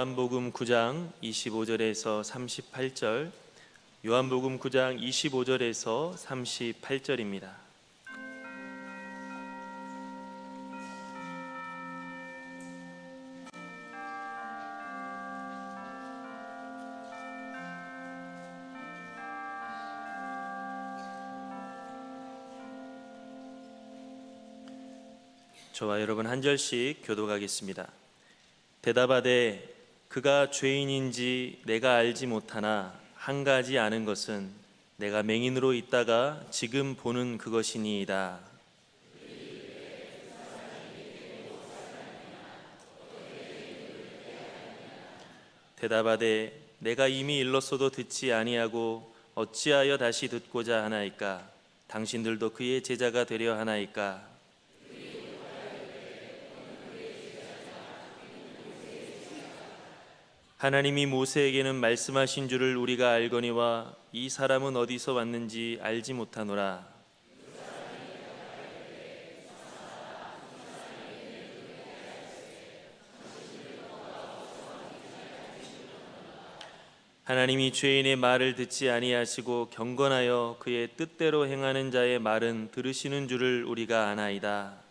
요한복음 9장 25절에서 38절, 요한복음 9장 25절에서 38절입니다. 저와 여러분 한 절씩 교독하겠습니다. 대답하되 그가 죄인인지 내가 알지 못하나 한 가지 아는 것은 내가 맹인으로 있다가 지금 보는 그것이니이다. 대답하되 내가 이미 일렀어도 듣지 아니하고 어찌하여 다시 듣고자 하나이까? 당신들도 그의 제자가 되려 하나이까? 하나님이 모세에게는 말씀하신 줄을 우리가 알거니와 이 사람은 어디서 왔는지 알지 못하노라. 하나님이 죄인의 말을 듣지 아니하시고 경건하여 그의 뜻대로 행하는 자의 말은 들으시는 줄을 우리가 아나이다.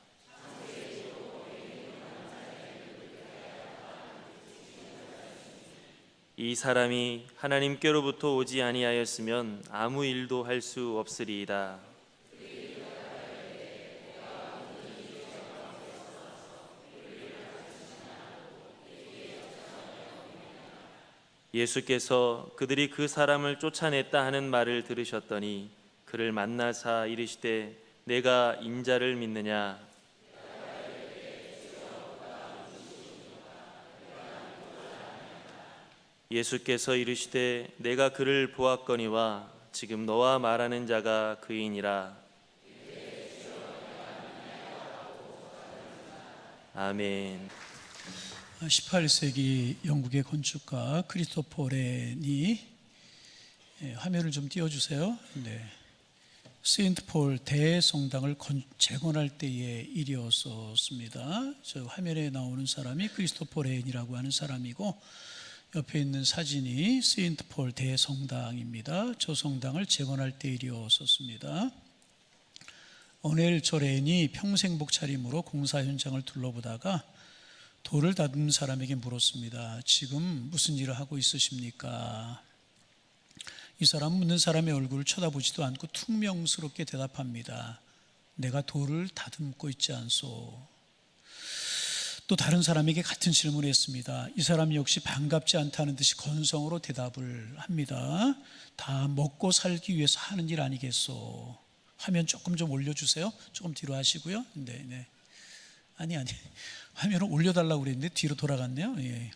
이 사람이 하나님께로부터 오지 아니하였으면 아무 일도 할 수 없으리이다. 예수께서 그들이 그 사람을 쫓아냈다 하는 말을 들으셨더니 그를 만나사 이르시되 내가 인자를 믿느냐? 예수께서 이르시되 내가 그를 보았거니와 지금 너와 말하는 자가 그이니라. 아멘. 18세기 영국의 건축가 크리스토퍼 렌이 화면을 좀 띄워주세요. 네. 세인트 폴 대성당을 재건할 때의 일이었습니다. 저 화면에 나오는 사람이 크리스토퍼 렌이라고 하는 사람이고 옆에 있는 사진이 세인트 폴 대성당입니다. 저 성당을 재건할 때 일이었습니다. 어넬 저 렌이 평생복 차림으로 공사 현장을 둘러보다가 돌을 다듬는 사람에게 물었습니다. 지금 무슨 일을 하고 있으십니까? 이 사람은 묻는 사람의 얼굴을 쳐다보지도 않고 퉁명스럽게 대답합니다. 내가 돌을 다듬고 있지 않소. 또 다른 사람에게 같은 질문을 했습니다. 이 사람 역시 반갑지 않다는 듯이 건성으로 대답을 합니다. 다 먹고 살기 위해서 하는 일 아니겠소. 화면 조금 좀 올려주세요. 조금 뒤로 하시고요. 네. 아니 화면을 올려달라고 그랬는데 뒤로 돌아갔네요. 예.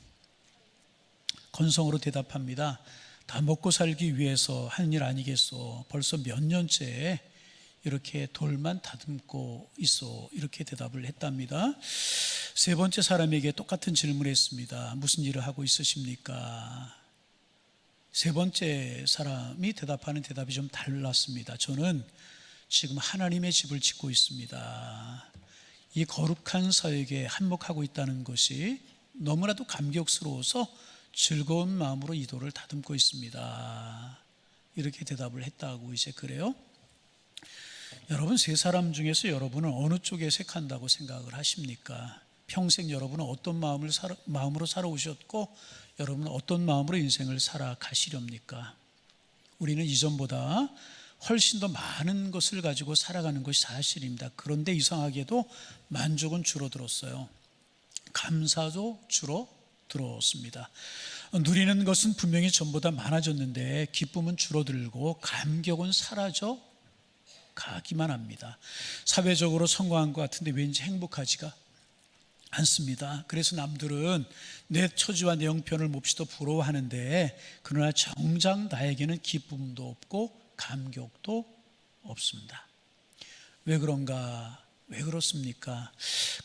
건성으로 대답합니다. 다 먹고 살기 위해서 하는 일 아니겠소. 벌써 몇 년째 이렇게 돌만 다듬고 있어. 이렇게 대답을 했답니다. 세 번째 사람에게 똑같은 질문을 했습니다. 무슨 일을 하고 있으십니까? 세 번째 사람이 대답하는 대답이 좀 달랐습니다. 저는 지금 하나님의 집을 짓고 있습니다. 이 거룩한 사역에 한몫하고 있다는 것이 너무나도 감격스러워서 즐거운 마음으로 이 돌을 다듬고 있습니다. 이렇게 대답을 했다고 이제 그래요. 여러분 세 사람 중에서 여러분은 어느 쪽에 속한다고 생각을 하십니까? 평생 여러분은 어떤 마음으로 살아오셨고 여러분은 어떤 마음으로 인생을 살아가시렵니까? 우리는 이전보다 훨씬 더 많은 것을 가지고 살아가는 것이 사실입니다. 그런데 이상하게도 만족은 줄어들었어요. 감사도 줄어들었습니다. 누리는 것은 분명히 전보다 많아졌는데 기쁨은 줄어들고 감격은 사라져 가기만 합니다. 사회적으로 성공한 것 같은데 왠지 행복하지가 않습니다. 그래서 남들은 내 처지와 내 형편을 몹시도 부러워하는데 그러나 정작 나에게는 기쁨도 없고 감격도 없습니다. 왜 그런가? 왜 그렇습니까?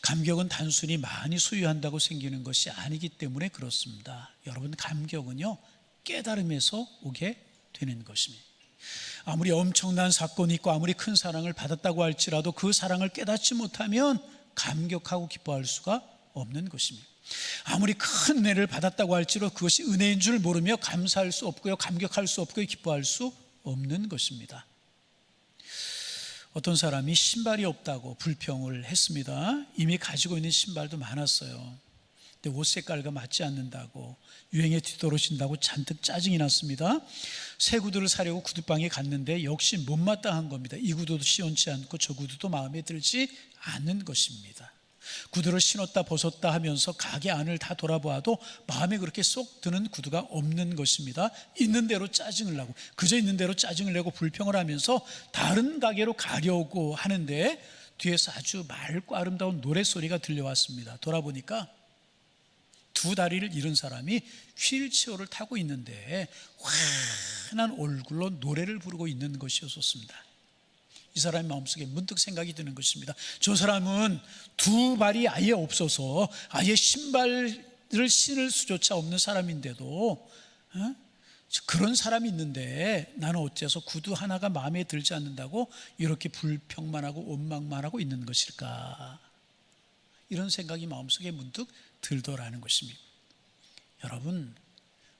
감격은 단순히 많이 소유한다고 생기는 것이 아니기 때문에 그렇습니다. 여러분 감격은요 깨달음에서 오게 되는 것입니다. 아무리 엄청난 사건이 있고 아무리 큰 사랑을 받았다고 할지라도 그 사랑을 깨닫지 못하면 감격하고 기뻐할 수가 없는 것입니다. 아무리 큰 은혜를 받았다고 할지라도 그것이 은혜인 줄 모르며 감사할 수 없고요, 감격할 수 없고요, 기뻐할 수 없는 것입니다. 어떤 사람이 신발이 없다고 불평을 했습니다. 이미 가지고 있는 신발도 많았어요. 근데 옷 색깔과 맞지 않는다고, 유행에 뒤떨어진다고 잔뜩 짜증이 났습니다. 새 구두를 사려고 구두방에 갔는데 역시 못마땅한 겁니다. 이 구두도 시원치 않고 저 구두도 마음에 들지 않는 것입니다. 구두를 신었다 벗었다 하면서 가게 안을 다 돌아보아도 마음에 그렇게 쏙 드는 구두가 없는 것입니다. 있는 대로 짜증을 나고, 그저 있는 대로 짜증을 내고 불평을 하면서 다른 가게로 가려고 하는데 뒤에서 아주 맑고 아름다운 노랫소리가 들려왔습니다. 돌아보니까 두 다리를 잃은 사람이 휠체어를 타고 있는데 환한 얼굴로 노래를 부르고 있는 것이었습니다. 이 사람의 마음속에 문득 생각이 드는 것입니다. 저 사람은 두 발이 아예 없어서 아예 신발을 신을 수조차 없는 사람인데도 그런 사람이 있는데 나는 어째서 구두 하나가 마음에 들지 않는다고 이렇게 불평만 하고 원망만 하고 있는 것일까? 이런 생각이 마음속에 문득 들더라는 것입니다. 여러분,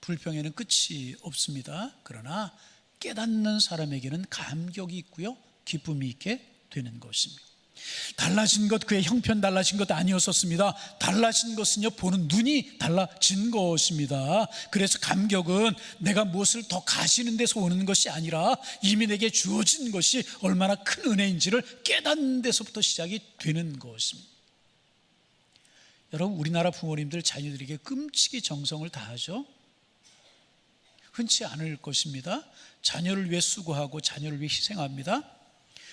불평에는 끝이 없습니다. 그러나 깨닫는 사람에게는 감격이 있고요, 기쁨이 있게 되는 것입니다. 달라진 것, 그의 형편 달라진 것 아니었었습니다. 달라진 것은요, 보는 눈이 달라진 것입니다. 그래서 감격은 내가 무엇을 더 가지는 데서 오는 것이 아니라 이미 내게 주어진 것이 얼마나 큰 은혜인지를 깨닫는 데서부터 시작이 되는 것입니다. 여러분, 우리나라 부모님들 자녀들에게 끔찍이 정성을 다하죠. 흔치 않을 것입니다. 자녀를 위해 수고하고 자녀를 위해 희생합니다.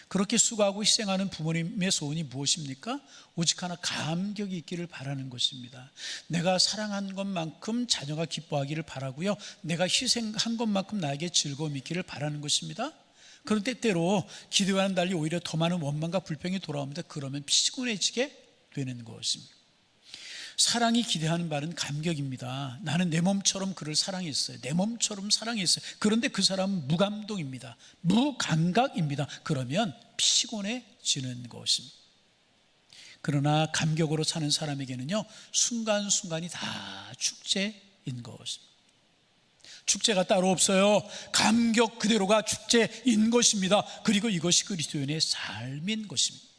그렇게 수고하고 희생하는 부모님의 소원이 무엇입니까? 오직 하나, 감격이 있기를 바라는 것입니다. 내가 사랑한 것만큼 자녀가 기뻐하기를 바라고요, 내가 희생한 것만큼 나에게 즐거움이 있기를 바라는 것입니다. 그런데 때로 기대와는 달리 오히려 더 많은 원망과 불평이 돌아옵니다. 그러면 피곤해지게 되는 것입니다. 사랑이 기대하는 바는 감격입니다. 나는 내 몸처럼 그를 사랑했어요. 내 몸처럼 사랑했어요. 그런데 그 사람은 무감동입니다. 무감각입니다. 그러면 피곤해지는 것입니다. 그러나 감격으로 사는 사람에게는요, 순간순간이 다 축제인 것입니다. 축제가 따로 없어요. 감격 그대로가 축제인 것입니다. 그리고 이것이 그리스도인의 삶인 것입니다.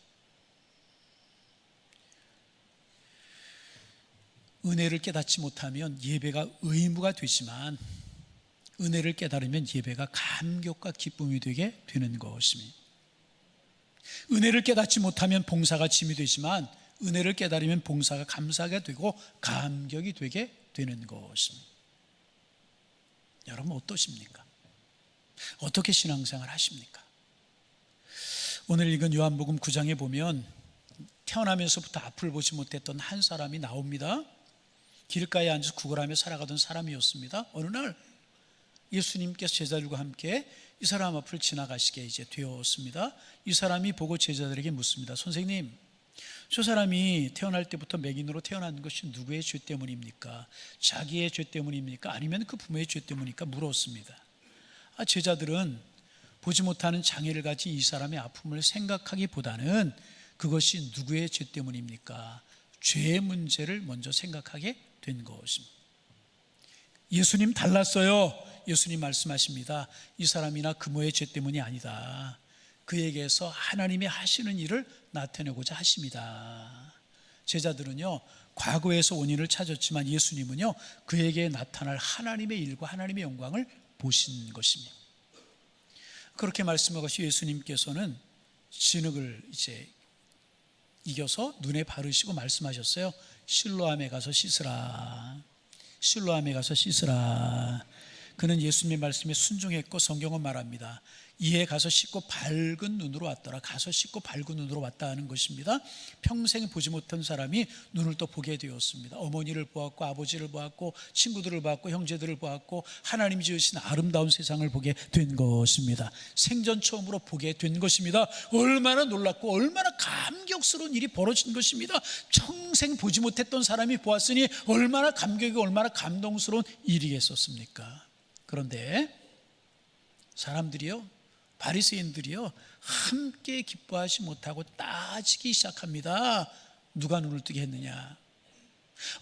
은혜를 깨닫지 못하면 예배가 의무가 되지만 은혜를 깨달으면 예배가 감격과 기쁨이 되게 되는 것입니다. 은혜를 깨닫지 못하면 봉사가 짐이 되지만 은혜를 깨달으면 봉사가 감사가 되고 감격이 되게 되는 것입니다. 여러분 어떠십니까? 어떻게 신앙생활 하십니까? 오늘 읽은 요한복음 9장에 보면 태어나면서부터 앞을 보지 못했던 한 사람이 나옵니다. 길가에 앉아서 구걸하며 살아가던 사람이었습니다. 어느 날 예수님께서 제자들과 함께 이 사람 앞을 지나가시게 이제 되었습니다. 이 사람이 보고 제자들에게 묻습니다. 선생님, 저 사람이 태어날 때부터 맹인으로 태어난 것이 누구의 죄 때문입니까? 자기의 죄 때문입니까? 아니면 그 부모의 죄 때문입니까? 물었습니다. 제자들은 보지 못하는 장애를 가진 이 사람의 아픔을 생각하기보다는 그것이 누구의 죄 때문입니까? 죄의 문제를 먼저 생각하게 된 것입니다. 예수님 달랐어요. 예수님 말씀하십니다. 이 사람이나 그모의 죄 때문이 아니다. 그에게서 하나님이 하시는 일을 나타내고자 하십니다. 제자들은요, 과거에서 원인을 찾았지만 예수님은요, 그에게 나타날 하나님의 일과 하나님의 영광을 보신 것입니다. 그렇게 말씀하고 예수님께서는 진흙을 이제 이겨서 눈에 바르시고 말씀하셨어요. 실로암에 가서 씻으라. 실로암에 가서 씻으라. 그는 예수님의 말씀에 순종했고 성경은 말합니다. 이에 가서 씻고 밝은 눈으로 왔더라. 가서 씻고 밝은 눈으로 왔다 하는 것입니다. 평생 보지 못한 사람이 눈을 또 보게 되었습니다. 어머니를 보았고 아버지를 보았고 친구들을 보았고 형제들을 보았고 하나님 지으신 아름다운 세상을 보게 된 것입니다. 생전 처음으로 보게 된 것입니다. 얼마나 놀랍고 얼마나 감격스러운 일이 벌어진 것입니다. 평생 보지 못했던 사람이 보았으니 얼마나 감격이고 얼마나 감동스러운 일이겠었습니까? 그런데 사람들이요, 바리새인들이요, 함께 기뻐하지 못하고 따지기 시작합니다. 누가 눈을 뜨게 했느냐?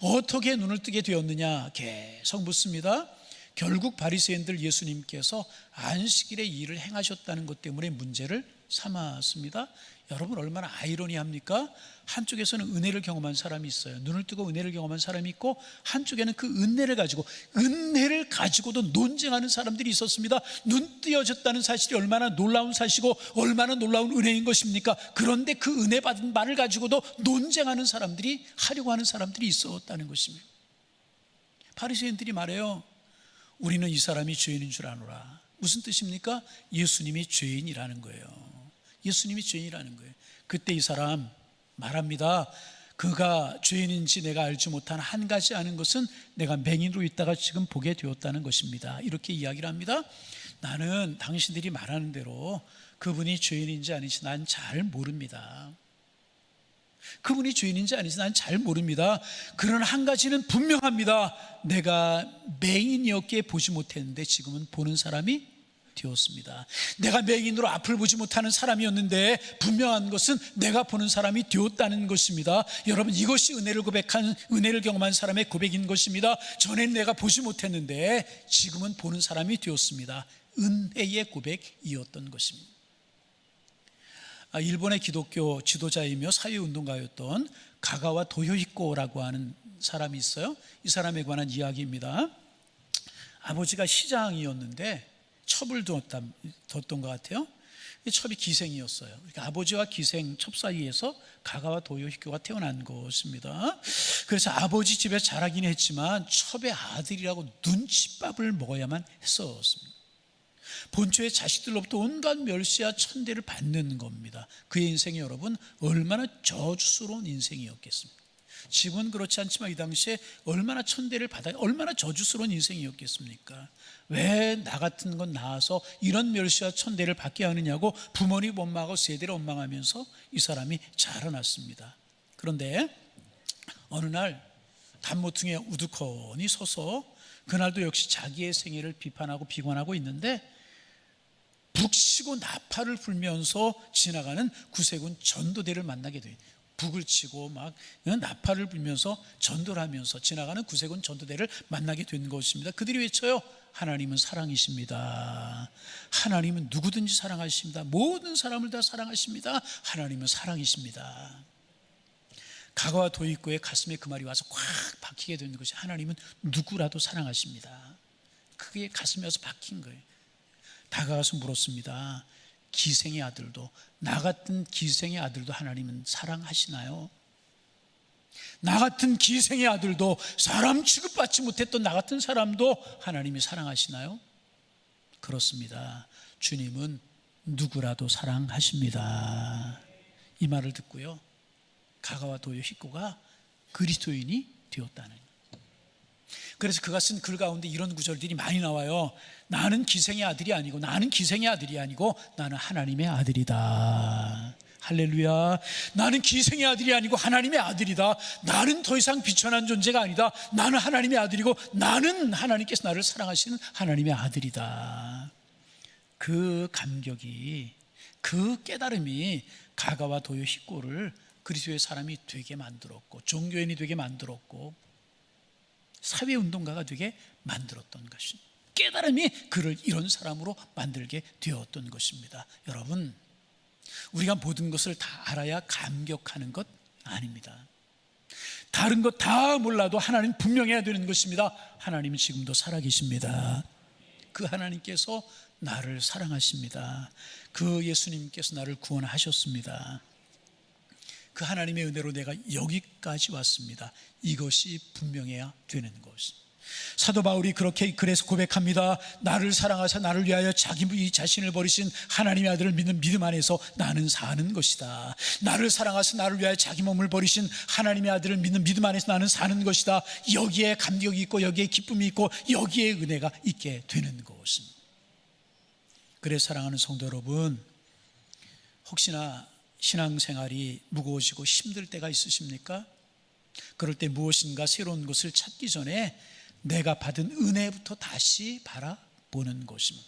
어떻게 눈을 뜨게 되었느냐 계속 묻습니다. 결국 바리새인들 예수님께서 안식일에 일을 행하셨다는 것 때문에 문제를 삼았습니다. 여러분 얼마나 아이러니합니까? 한쪽에서는 은혜를 경험한 사람이 있어요. 눈을 뜨고 은혜를 경험한 사람이 있고, 한쪽에는 그 은혜를 가지고도 논쟁하는 사람들이 있었습니다. 눈 뜨여졌다는 사실이 얼마나 놀라운 사실이고 얼마나 놀라운 은혜인 것입니까? 그런데 그 은혜 받은 말을 가지고도 논쟁하는 사람들이, 하려고 하는 사람들이 있었다는 것입니다. 바리새인들이 말해요. 우리는 이 사람이 죄인인 줄 아노라. 무슨 뜻입니까? 예수님이 죄인이라는 거예요. 예수님이 죄인이라는 거예요. 그때 이 사람 말합니다. 그가 죄인인지 내가 알지 못한 한 가지 아는 것은 내가 맹인으로 있다가 지금 보게 되었다는 것입니다. 이렇게 이야기를 합니다. 나는 당신들이 말하는 대로 그분이 죄인인지 아닌지 난 잘 모릅니다. 그분이 죄인인지 아닌지 난 잘 모릅니다. 그러나 한 가지는 분명합니다. 내가 맹인이었기에 보지 못했는데 지금은 보는 사람이 되었습니다. 내가 맹인으로 앞을 보지 못하는 사람이었는데 분명한 것은 내가 보는 사람이 되었다는 것입니다. 여러분, 이것이 은혜를 경험한 사람의 고백인 것입니다. 전엔 내가 보지 못했는데 지금은 보는 사람이 되었습니다. 은혜의 고백이었던 것입니다. 일본의 기독교 지도자이며 사회운동가였던 가가와 도요히코라고 하는 사람이 있어요. 이 사람에 관한 이야기입니다. 아버지가 시장이었는데 첩을 뒀던 것 같아요. 첩이 기생이었어요. 그러니까 아버지와 기생 첩 사이에서 가가와 도요히코가 태어난 것입니다. 그래서 아버지 집에 자라긴 했지만 첩의 아들이라고 눈칫밥을 먹어야만 했었습니다. 본초의 자식들로부터 온갖 멸시와 천대를 받는 겁니다. 그의 인생이 여러분 얼마나 저주스러운 인생이었겠습니까? 지금은 그렇지 않지만 이 당시에 얼마나 천대를 받아야, 얼마나 저주스러운 인생이었겠습니까? 왜 나 같은 건 낳아서 이런 멸시와 천대를 받게 하느냐고 부모님 원망하고 세대를 원망하면서 이 사람이 자라났습니다. 그런데 어느 날 단모퉁이에 우두커니 서서 그날도 역시 자기의 생애를 비판하고 비관하고 있는데 북치고 나팔을 불면서 지나가는 구세군 전도대를 만나게 돼요. 북을 치고 막 나팔을 불면서 전도를 하면서 지나가는 구세군 전도대를 만나게 된 것입니다. 그들이 외쳐요. 하나님은 사랑이십니다. 하나님은 누구든지 사랑하십니다. 모든 사람을 다 사랑하십니다. 하나님은 사랑이십니다. 가가와 도요히코의 가슴에 그 말이 와서 꽉 박히게 된 것이, 하나님은 누구라도 사랑하십니다. 그게 가슴에 와서 박힌 거예요. 다가가서 물었습니다. 기생의 아들도, 나 같은 기생의 아들도 하나님은 사랑하시나요? 나 같은 기생의 아들도, 사람 취급받지 못했던 나 같은 사람도 하나님이 사랑하시나요? 그렇습니다. 주님은 누구라도 사랑하십니다. 이 말을 듣고요, 가가와 도요히코가 그리스도인이 되었다는 거예요. 그래서 그가 쓴 글 가운데 이런 구절들이 많이 나와요. 나는 기생의 아들이 아니고, 나는 기생의 아들이 아니고 나는 하나님의 아들이다. 할렐루야. 나는 기생의 아들이 아니고 하나님의 아들이다. 나는 더 이상 비천한 존재가 아니다. 나는 하나님의 아들이고 나는 하나님께서 나를 사랑하시는 하나님의 아들이다. 그 감격이, 그 깨달음이 가가와 도요히코를 그리스도의 사람이 되게 만들었고, 종교인이 되게 만들었고, 사회운동가가 되게 만들었던 것입니다. 깨달음이 그를 이런 사람으로 만들게 되었던 것입니다. 여러분, 우리가 모든 것을 다 알아야 감격하는 것 아닙니다. 다른 것 다 몰라도 하나님 분명해야 되는 것입니다. 하나님은 지금도 살아계십니다. 그 하나님께서 나를 사랑하십니다. 그 예수님께서 나를 구원하셨습니다. 그 하나님의 은혜로 내가 여기까지 왔습니다. 이것이 분명해야 되는 것입니다. 사도 바울이 그렇게 그래서 고백합니다. 나를 사랑하사 나를 위하여 자기 자신을 버리신 하나님의 아들을 믿는 믿음 안에서 나는 사는 것이다. 나를 사랑하사 나를 위하여 자기 몸을 버리신 하나님의 아들을 믿는 믿음 안에서 나는 사는 것이다. 여기에 감격이 있고 여기에 기쁨이 있고 여기에 은혜가 있게 되는 것입니다. 그래서 사랑하는 성도 여러분, 혹시나 신앙생활이 무거워지고 힘들 때가 있으십니까? 그럴 때 무엇인가 새로운 것을 찾기 전에 내가 받은 은혜부터 다시 바라보는 것입니다.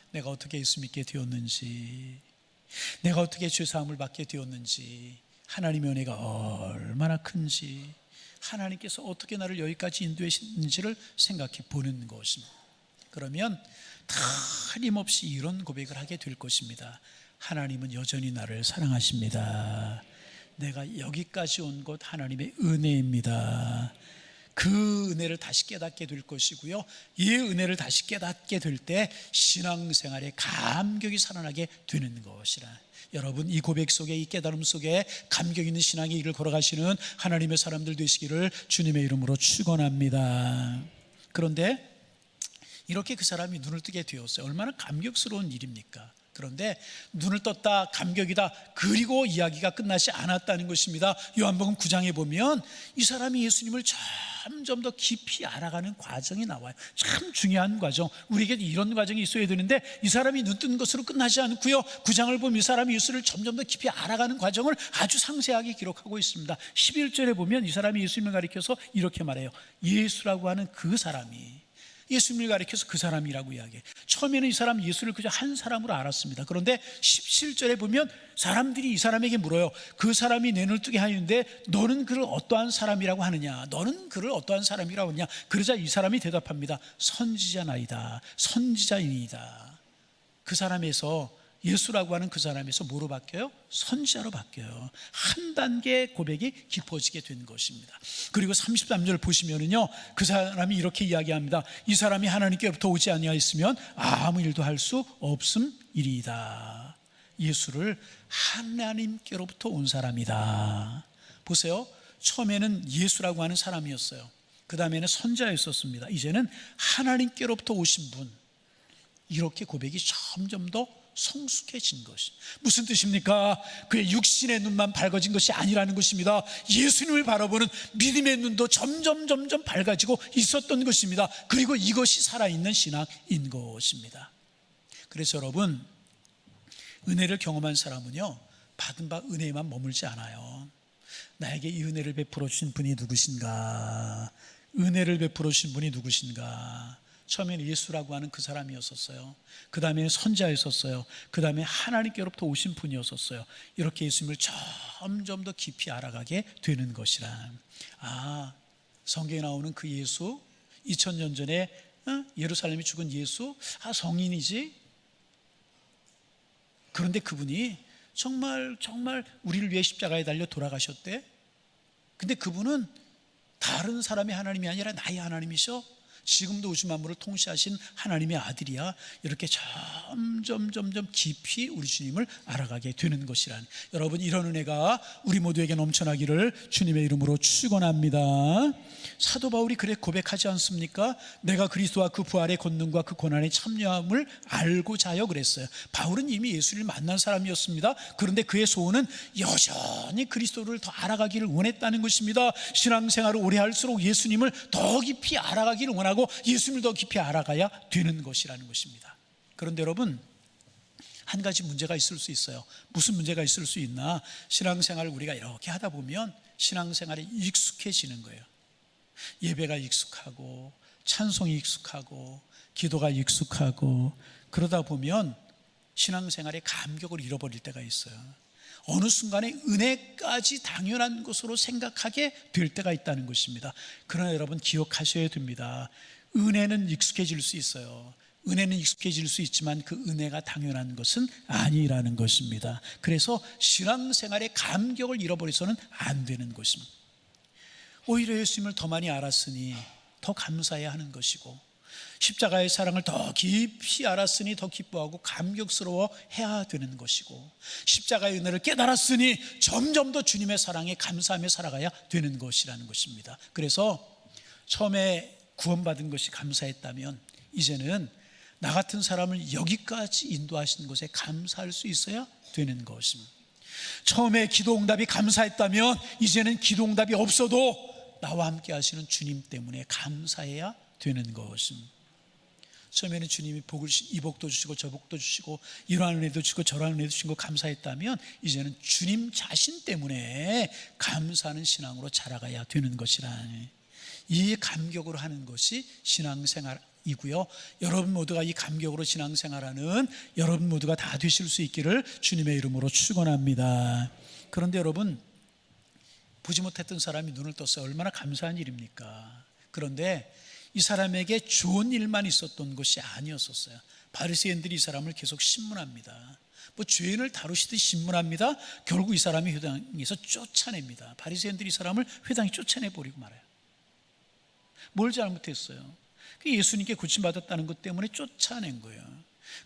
내가 어떻게 예수 믿게 되었는지, 내가 어떻게 죄사함을 받게 되었는지, 하나님의 은혜가 얼마나 큰지, 하나님께서 어떻게 나를 여기까지 인도하셨는지를 생각해 보는 것입니다. 그러면 틀림없이 이런 고백을 하게 될 것입니다. 하나님은 여전히 나를 사랑하십니다. 내가 여기까지 온 것 하나님의 은혜입니다. 그 은혜를 다시 깨닫게 될 것이고요, 이 은혜를 다시 깨닫게 될 때 신앙생활에 감격이 살아나게 되는 것이라. 여러분, 이 고백 속에, 이 깨달음 속에 감격 있는 신앙의 길을 걸어가시는 하나님의 사람들 되시기를 주님의 이름으로 축원합니다. 그런데 이렇게 그 사람이 눈을 뜨게 되었어요. 얼마나 감격스러운 일입니까? 그런데 눈을 떴다, 감격이다, 그리고 이야기가 끝나지 않았다는 것입니다. 요한복음 9장에 보면 이 사람이 예수님을 점점 더 깊이 알아가는 과정이 나와요. 참 중요한 과정. 우리에게 이런 과정이 있어야 되는데 이 사람이 눈 뜬 것으로 끝나지 않고요, 9장을 보면 이 사람이 예수를 점점 더 깊이 알아가는 과정을 아주 상세하게 기록하고 있습니다. 11절에 보면 이 사람이 예수님을 가리켜서 이렇게 말해요. 예수라고 하는 그 사람이, 예수님을 가리켜서 그 사람이라고 이야기해요. 처음에는 이 사람 예수를 그저 한 사람으로 알았습니다. 그런데 17절에 보면 사람들이 이 사람에게 물어요. 그 사람이 내 눈을 뜨게 하였는데 너는 그를 어떠한 사람이라고 하느냐? 너는 그를 어떠한 사람이라고 하느냐? 그러자 이 사람이 대답합니다. 선지자나이다, 선지자이다. 그 사람에서, 예수라고 하는 그 사람에서 뭐로 바뀌어요? 선지자로 바뀌어요. 한 단계 고백이 깊어지게 된 것입니다. 그리고 33절 보시면은요, 그 사람이 이렇게 이야기합니다. 이 사람이 하나님께로부터 오지 아니하였으면 아무 일도 할 수 없음이리이다. 예수를 하나님께로부터 온 사람이다. 보세요, 처음에는 예수라고 하는 사람이었어요. 그 다음에는 선지자였었습니다. 이제는 하나님께로부터 오신 분. 이렇게 고백이 점점 더 성숙해진 것이 무슨 뜻입니까? 그의 육신의 눈만 밝아진 것이 아니라는 것입니다. 예수님을 바라보는 믿음의 눈도 점점 밝아지고 있었던 것입니다. 그리고 이것이 살아있는 신앙인 것입니다. 그래서 여러분, 은혜를 경험한 사람은요, 받은 바 은혜에만 머물지 않아요. 나에게 이 은혜를 베풀어 주신 분이 누구신가? 은혜를 베풀어 주신 분이 누구신가? 처음에는 예수라고 하는 그 사람이었었어요. 그 다음에는 선지자였었어요. 그 다음에 하나님께로부터 오신 분이었었어요. 이렇게 예수님을 점점 더 깊이 알아가게 되는 것이라. 성경에 나오는 그 예수, 2000년 전에 예루살렘에 죽은 예수, 성인이지. 그런데 그분이 정말 우리를 위해 십자가에 달려 돌아가셨대. 근데 그분은 다른 사람의 하나님이 아니라 나의 하나님이셔. 지금도 우주 만물을 통치하신 하나님의 아들이야. 이렇게 점점 깊이 우리 주님을 알아가게 되는 것이란, 여러분, 이런 은혜가 우리 모두에게 넘쳐나기를 주님의 이름으로 축원합니다. 사도 바울이 그래 고백하지 않습니까? 내가 그리스도와 그 부활의 권능과 그 고난의 참여함을 알고자 하여 그랬어요. 바울은 이미 예수를 만난 사람이었습니다. 그런데 그의 소원은 여전히 그리스도를 더 알아가기를 원했다는 것입니다. 신앙생활을 오래 할수록 예수님을 더 깊이 알아가기를 원하고 예수님을 더 깊이 알아가야 되는 것이라는 것입니다. 그런데 여러분, 한 가지 문제가 있을 수 있어요. 무슨 문제가 있을 수 있나? 신앙생활을 우리가 이렇게 하다 보면 신앙생활에 익숙해지는 거예요. 예배가 익숙하고, 찬송이 익숙하고, 기도가 익숙하고, 그러다 보면 신앙생활의 감격을 잃어버릴 때가 있어요. 어느 순간에 은혜까지 당연한 것으로 생각하게 될 때가 있다는 것입니다. 그러나 여러분, 기억하셔야 됩니다. 은혜는 익숙해질 수 있어요. 은혜는 익숙해질 수 있지만 그 은혜가 당연한 것은 아니라는 것입니다. 그래서 신앙생활의 감격을 잃어버려서는 안 되는 것입니다. 오히려 예수님을 더 많이 알았으니 더 감사해야 하는 것이고, 십자가의 사랑을 더 깊이 알았으니 더 기뻐하고 감격스러워 해야 되는 것이고, 십자가의 은혜를 깨달았으니 점점 더 주님의 사랑에 감사하며 살아가야 되는 것이라는 것입니다. 그래서 처음에 구원받은 것이 감사했다면 이제는 나 같은 사람을 여기까지 인도하신 것에 감사할 수 있어야 되는 것입니다. 처음에 기도응답이 감사했다면 이제는 기도응답이 없어도 나와 함께 하시는 주님 때문에 감사해야 되는 것입니다. 처음에는 주님이 이 복도 주시고 저 복도 주시고 이러한 은혜도 주시고 저러한 은혜도 주신 거 감사했다면 이제는 주님 자신 때문에 감사하는 신앙으로 자라가야 되는 것이라. 이 감격으로 하는 것이 신앙생활이고요, 여러분 모두가 이 감격으로 신앙생활하는 여러분 모두가 다 되실 수 있기를 주님의 이름으로 축원합니다. 그런데 여러분, 보지 못했던 사람이 눈을 떴어요. 얼마나 감사한 일입니까? 그런데 이 사람에게 좋은 일만 있었던 것이 아니었었어요. 바리새인들이 이 사람을 계속 신문합니다. 뭐 죄인을 다루시듯 신문합니다. 결국 이 사람이 회당에서 쫓아냅니다. 바리새인들이 이 사람을 회당에 쫓아내버리고 말아요. 뭘 잘못했어요? 예수님께 고침받았다는 것 때문에 쫓아낸 거예요.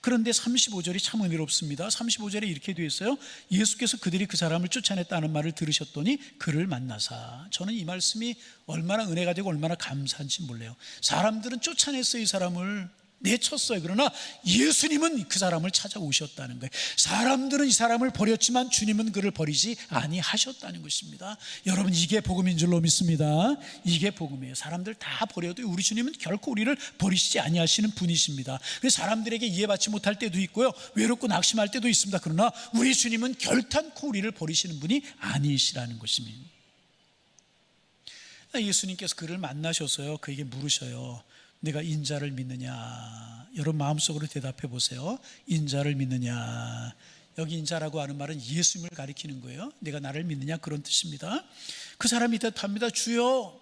그런데 35절이 참 은혜롭습니다. 35절에 이렇게 되어 있어요. 예수께서 그들이 그 사람을 쫓아냈다는 말을 들으셨더니 그를 만나사. 저는 이 말씀이 얼마나 은혜가 되고 얼마나 감사한지 몰라요. 사람들은 쫓아냈어요. 이 사람을 내쳤어요. 그러나 예수님은 그 사람을 찾아오셨다는 거예요. 사람들은 이 사람을 버렸지만 주님은 그를 버리지 아니하셨다는 것입니다. 여러분, 이게 복음인 줄로 믿습니다. 이게 복음이에요. 사람들 다 버려도 우리 주님은 결코 우리를 버리시지 아니하시는 분이십니다. 그래서 사람들에게 이해받지 못할 때도 있고요, 외롭고 낙심할 때도 있습니다. 그러나 우리 주님은 결단코 우리를 버리시는 분이 아니시라는 것입니다. 예수님께서 그를 만나셔서요, 그에게 물으셔요. 내가 인자를 믿느냐? 여러분 마음속으로 대답해 보세요. 인자를 믿느냐? 여기 인자라고 하는 말은 예수님을 가리키는 거예요. 내가 나를 믿느냐, 그런 뜻입니다. 그 사람이 대답합니다. 주여,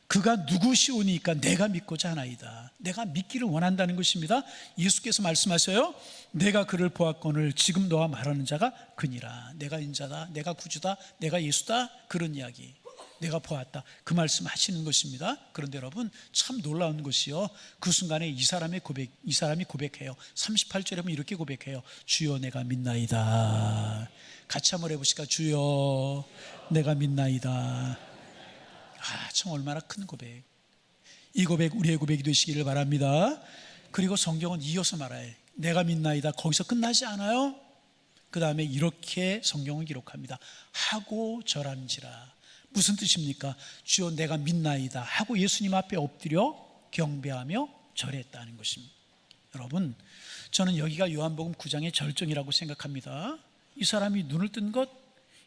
그가 누구시오니까 내가 믿고자 하나이다. 내가 믿기를 원한다는 것입니다. 예수께서 말씀하셔요. 내가 그를 보았거늘 지금 너와 말하는 자가 그니라. 내가 인자다, 내가 구주다, 내가 예수다, 그런 이야기. 내가 보았다, 그 말씀 하시는 것입니다. 그런데 여러분, 참 놀라운 것이요, 그 순간에 이 사람이 고백해요. 38절에 보면 이렇게 고백해요. 주여, 내가 믿나이다. 같이 한번 해보실까? 주여, 내가 믿나이다. 참 얼마나 큰 고백. 이 고백 우리의 고백이 되시기를 바랍니다. 그리고 성경은 이어서 말해요. 내가 믿나이다. 거기서 끝나지 않아요. 그 다음에 이렇게 성경은 기록합니다. 하고 절한지라. 무슨 뜻입니까? 주여, 내가 믿나이다 하고 예수님 앞에 엎드려 경배하며 절했다는 것입니다. 여러분, 저는 여기가 요한복음 9장의 절정이라고 생각합니다. 이 사람이 눈을 뜬 것,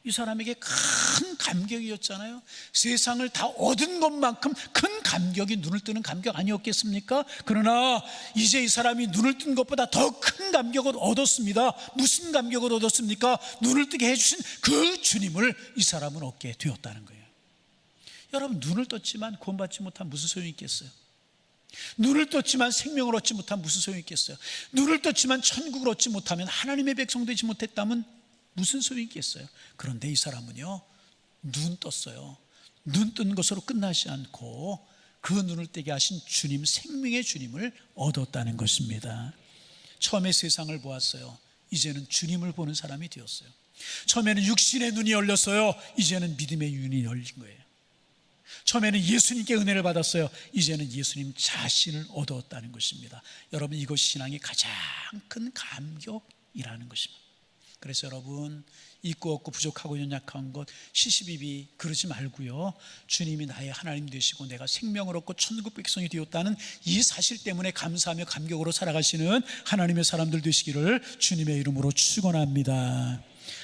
이 사람에게 큰 감격이었잖아요. 세상을 다 얻은 것만큼 큰 감격이 눈을 뜨는 감격 아니었겠습니까? 그러나 이제 이 사람이 눈을 뜬 것보다 더 큰 감격을 얻었습니다. 무슨 감격을 얻었습니까? 눈을 뜨게 해주신 그 주님을 이 사람은 얻게 되었다는 거예요. 여러분, 눈을 떴지만 구원받지 못한 무슨 소용이 있겠어요? 눈을 떴지만 생명을 얻지 못한 무슨 소용이 있겠어요? 눈을 떴지만 천국을 얻지 못하면, 하나님의 백성 되지 못했다면 무슨 소용이 있겠어요? 그런데 이 사람은요, 눈 떴어요. 눈 뜬 것으로 끝나지 않고 그 눈을 뜨게 하신 주님, 생명의 주님을 얻었다는 것입니다. 처음에 세상을 보았어요. 이제는 주님을 보는 사람이 되었어요. 처음에는 육신의 눈이 열렸어요. 이제는 믿음의 눈이 열린 거예요. 처음에는 예수님께 은혜를 받았어요. 이제는 예수님 자신을 얻었다는 것입니다. 여러분, 이것이 신앙의 가장 큰 감격이라는 것입니다. 그래서 여러분, 있고 없고 부족하고 연약한 것 시시비비 그러지 말고요, 주님이 나의 하나님 되시고 내가 생명을 얻고 천국 백성이 되었다는 이 사실 때문에 감사하며 감격으로 살아가시는 하나님의 사람들 되시기를 주님의 이름으로 축원합니다.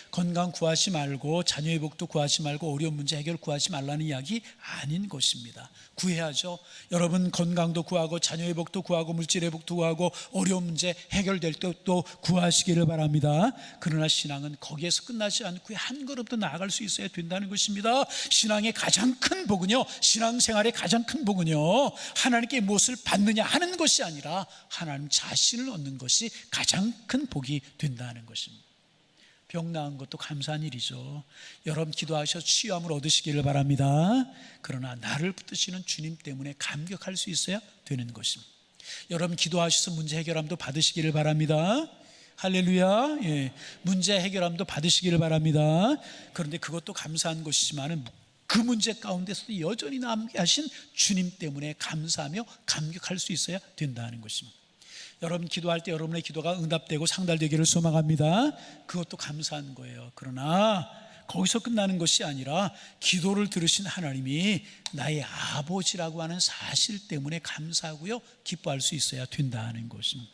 건강 구하지 말고, 자녀의 복도 구하지 말고, 어려운 문제 해결 구하지 말라는 이야기 아닌 것입니다. 구해야죠. 여러분, 건강도 구하고 자녀의 복도 구하고 물질의 복도 구하고 어려운 문제 해결될 때 또 구하시기를 바랍니다. 그러나 신앙은 거기에서 끝나지 않고 한 걸음 더 나아갈 수 있어야 된다는 것입니다. 신앙의 가장 큰 복은요, 신앙생활의 가장 큰 복은요, 하나님께 무엇을 받느냐 하는 것이 아니라 하나님 자신을 얻는 것이 가장 큰 복이 된다는 것입니다. 병 나은 것도 감사한 일이죠. 여러분, 기도하셔서 치유함을 얻으시기를 바랍니다. 그러나 나를 붙드시는 주님 때문에 감격할 수 있어야 되는 것입니다. 여러분, 기도하셔서 문제 해결함도 받으시기를 바랍니다. 할렐루야. 예, 문제 해결함도 받으시기를 바랍니다. 그런데 그것도 감사한 것이지만 그 문제 가운데서도 여전히 남게 하신 주님 때문에 감사하며 감격할 수 있어야 된다는 것입니다. 여러분, 기도할 때 여러분의 기도가 응답되고 상달되기를 소망합니다. 그것도 감사한 거예요. 그러나 거기서 끝나는 것이 아니라 기도를 들으신 하나님이 나의 아버지라고 하는 사실 때문에 감사하고요, 기뻐할 수 있어야 된다는 것입니다.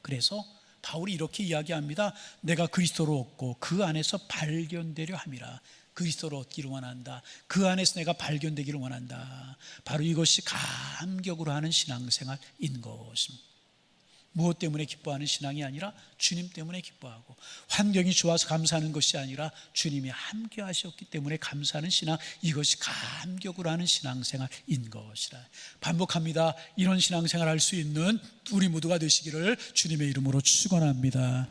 그래서 바울이 이렇게 이야기합니다. 내가 그리스도를 얻고 그 안에서 발견되려 함이라. 그리스도를 얻기를 원한다. 그 안에서 내가 발견되기를 원한다. 바로 이것이 감격으로 하는 신앙생활인 것입니다. 무엇 때문에 기뻐하는 신앙이 아니라 주님 때문에 기뻐하고, 환경이 좋아서 감사하는 것이 아니라 주님이 함께 하셨기 때문에 감사하는 신앙, 이것이 감격으로 하는 신앙생활인 것이라. 반복합니다. 이런 신앙생활 할 수 있는 우리 모두가 되시기를 주님의 이름으로 축원합니다.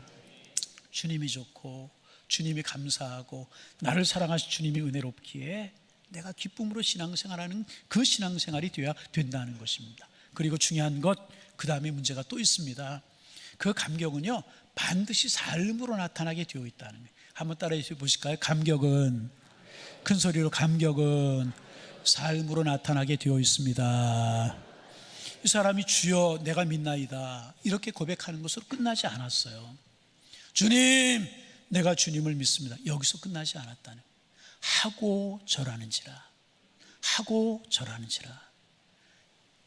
주님이 좋고 주님이 감사하고 나를 사랑하신 주님이 은혜롭기에 내가 기쁨으로 신앙생활하는 그 신앙생활이 되어야 된다는 것입니다. 그리고 중요한 것, 그 다음에 문제가 또 있습니다. 그 감격은요, 반드시 삶으로 나타나게 되어 있다는 거예요. 한번 따라해 보실까요? 감격은, 큰 소리로, 감격은 삶으로 나타나게 되어 있습니다. 이 사람이 주여 내가 믿나이다 이렇게 고백하는 것으로 끝나지 않았어요. 주님, 내가 주님을 믿습니다. 여기서 끝나지 않았다는 거예요. 하고 절하는지라, 하고 절하는지라.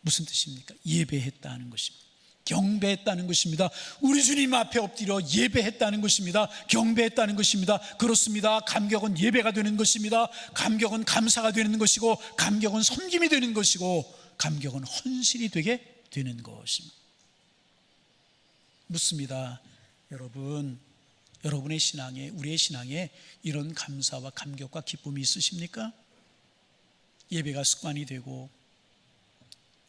무슨 뜻입니까? 예배했다는 것입니다. 경배했다는 것입니다. 우리 주님 앞에 엎드려 예배했다는 것입니다. 경배했다는 것입니다. 그렇습니다. 감격은 예배가 되는 것입니다. 감격은 감사가 되는 것이고, 감격은 섬김이 되는 것이고, 감격은 헌신이 되게 되는 것입니다. 묻습니다. 여러분의 신앙에, 우리의 신앙에 이런 감사와 감격과 기쁨이 있으십니까? 예배가 습관이 되고,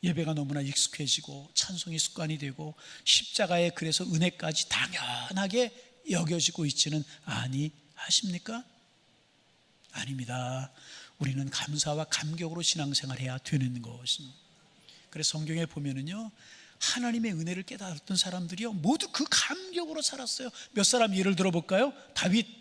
예배가 너무나 익숙해지고, 찬송이 습관이 되고, 십자가에 그래서 은혜까지 당연하게 여겨지고 있지는 아니하십니까? 아닙니다. 우리는 감사와 감격으로 신앙생활해야 되는 것입니다. 그래서 성경에 보면은요, 하나님의 은혜를 깨달았던 사람들이요, 모두 그 감격으로 살았어요. 몇 사람 예를 들어볼까요? 다윗,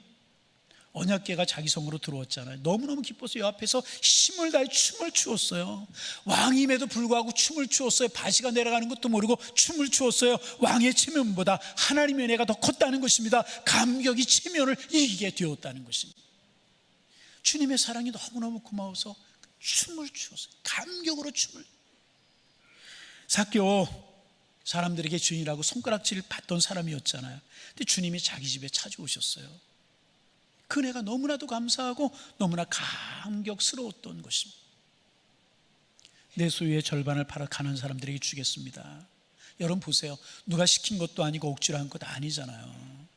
언약궤가 자기 성으로 들어왔잖아요. 너무너무 기뻐서 여 앞에서 힘을 다해 춤을 추었어요. 왕임에도 불구하고 춤을 추었어요. 바지가 내려가는 것도 모르고 춤을 추었어요. 왕의 체면보다 하나님의 은혜가 더 컸다는 것입니다. 감격이 체면을 이기게 되었다는 것입니다. 주님의 사랑이 너무너무 고마워서 춤을 추었어요. 감격으로 춤을. 삭개오, 사람들에게 주인이라고 손가락질을 받던 사람이었잖아요. 근데 주님이 자기 집에 찾아오셨어요. 그 은혜가 너무나도 감사하고 너무나 감격스러웠던 것입니다. 내 소유의 절반을 팔아 가난한 사람들에게 주겠습니다. 여러분 보세요. 누가 시킨 것도 아니고 억지로 한 것 아니잖아요.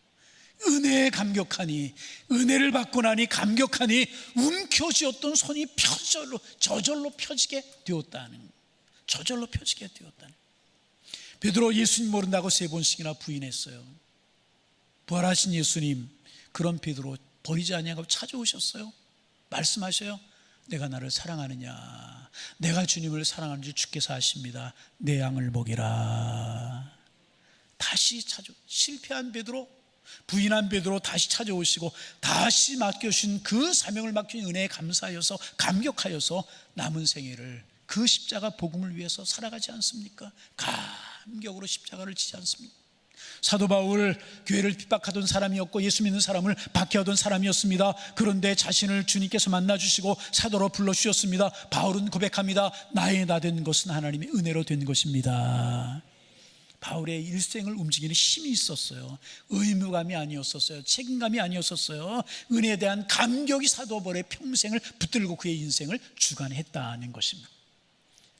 은혜에 감격하니, 은혜를 받고 나니 감격하니 움켜쥐었던 손이 저절로 펴지게 되었다는, 저절로 펴지게 되었다는. 베드로 예수님 모른다고 3번씩이나 부인했어요. 부활하신 예수님, 그런 베드로 버리지 아니하고 찾아오셨어요. 말씀하셔요. 내가 나를 사랑하느냐, 내가 주님을 사랑하는지 주께서 아십니다. 내 양을 먹이라. 다시 실패한 베드로, 부인한 베드로 다시 찾아오시고, 다시 맡겨주신 그 사명을 맡긴 은혜에 감사하여서, 감격하여서 남은 생애를 그 십자가 복음을 위해서 살아가지 않습니까? 감격으로 십자가를 지지 않습니까? 사도 바울, 교회를 핍박하던 사람이었고 예수 믿는 사람을 박해하던 사람이었습니다. 그런데 자신을 주님께서 만나주시고 사도로 불러주셨습니다. 바울은 고백합니다. 나의 나 된 것은 하나님의 은혜로 된 것입니다. 바울의 일생을 움직이는 힘이 있었어요. 의무감이 아니었었어요. 책임감이 아니었었어요. 은혜에 대한 감격이 사도 바울의 평생을 붙들고 그의 인생을 주관했다는 것입니다.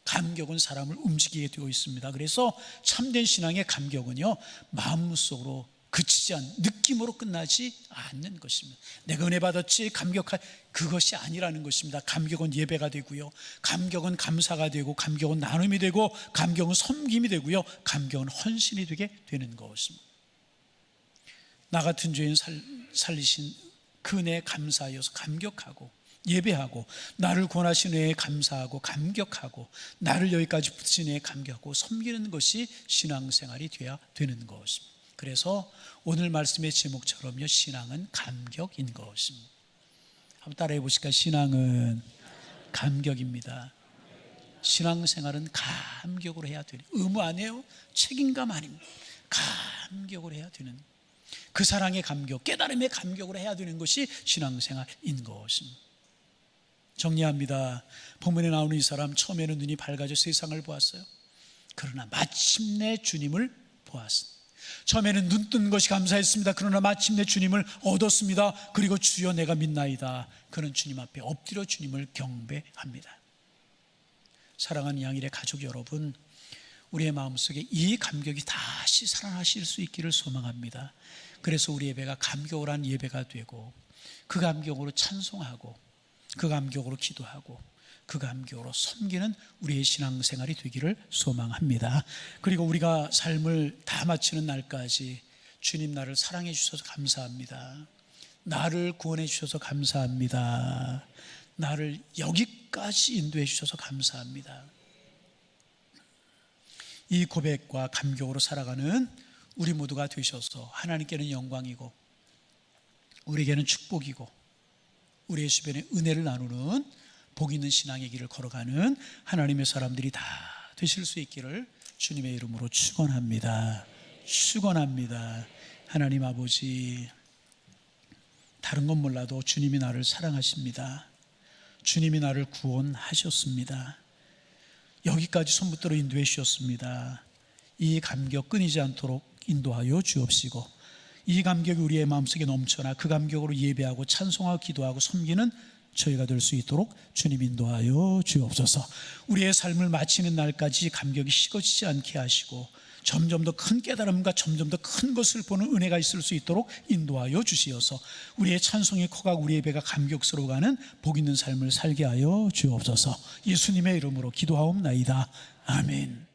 감격은 사람을 움직이게 되어 있습니다. 그래서 참된 신앙의 감격은요, 마음속으로 그치지 않는, 느낌으로 끝나지 않는 것입니다. 내가 은혜 받았지 감격할, 그것이 아니라는 것입니다. 감격은 예배가 되고요, 감격은 감사가 되고, 감격은 나눔이 되고, 감격은 섬김이 되고요, 감격은 헌신이 되게 되는 것입니다. 나 같은 죄인 살리신 그 은혜에 감사하여서 감격하고, 예배하고, 나를 구원하신 은혜에 감사하고 감격하고, 나를 여기까지 붙이신 은혜에 감격하고 섬기는 것이 신앙생활이 되어야 되는 것입니다. 그래서 오늘 말씀의 제목처럼요, 신앙은 감격인 것입니다. 한번 따라해 보실까요? 신앙은 감격입니다. 신앙생활은 감격으로 해야 되는, 의무 아니에요, 책임감 아닙니다. 감격으로 해야 되는, 그 사랑의 감격, 깨달음의 감격으로 해야 되는 것이 신앙생활인 것입니다. 정리합니다. 본문에 나오는 이 사람, 처음에는 눈이 밝아져 세상을 보았어요. 그러나 마침내 주님을 보았습니다. 처음에는 눈 뜬 것이 감사했습니다. 그러나 마침내 주님을 얻었습니다. 그리고 주여 내가 믿나이다. 그는 주님 앞에 엎드려 주님을 경배합니다. 사랑하는 양일의 가족 여러분, 우리의 마음속에 이 감격이 다시 살아나실 수 있기를 소망합니다. 그래서 우리 예배가 감격을 한 예배가 되고, 그 감격으로 찬송하고, 그 감격으로 기도하고, 그 감격으로 섬기는 우리의 신앙생활이 되기를 소망합니다. 그리고 우리가 삶을 다 마치는 날까지 주님 나를 사랑해 주셔서 감사합니다. 나를 구원해 주셔서 감사합니다. 나를 여기까지 인도해 주셔서 감사합니다. 이 고백과 감격으로 살아가는 우리 모두가 되셔서 하나님께는 영광이고 우리에게는 축복이고 우리의 주변에 은혜를 나누는 복 있는 신앙의 길을 걸어가는 하나님의 사람들이 다 되실 수 있기를 주님의 이름으로 축원합니다. 축원합니다. 하나님 아버지, 다른 건 몰라도 주님이 나를 사랑하십니다. 주님이 나를 구원하셨습니다. 여기까지 손붙들어 인도해 주셨습니다. 이 감격 끊이지 않도록 인도하여 주옵시고, 이 감격이 우리의 마음속에 넘쳐나 그 감격으로 예배하고 찬송하고 기도하고 섬기는 저희가 될 수 있도록 주님 인도하여 주옵소서. 우리의 삶을 마치는 날까지 감격이 식어지지 않게 하시고 점점 더 큰 깨달음과 점점 더 큰 것을 보는 은혜가 있을 수 있도록 인도하여 주시어서 우리의 찬송이 커가고 우리의 배가 감격스러워가는 복 있는 삶을 살게 하여 주옵소서. 예수님의 이름으로 기도하옵나이다. 아멘.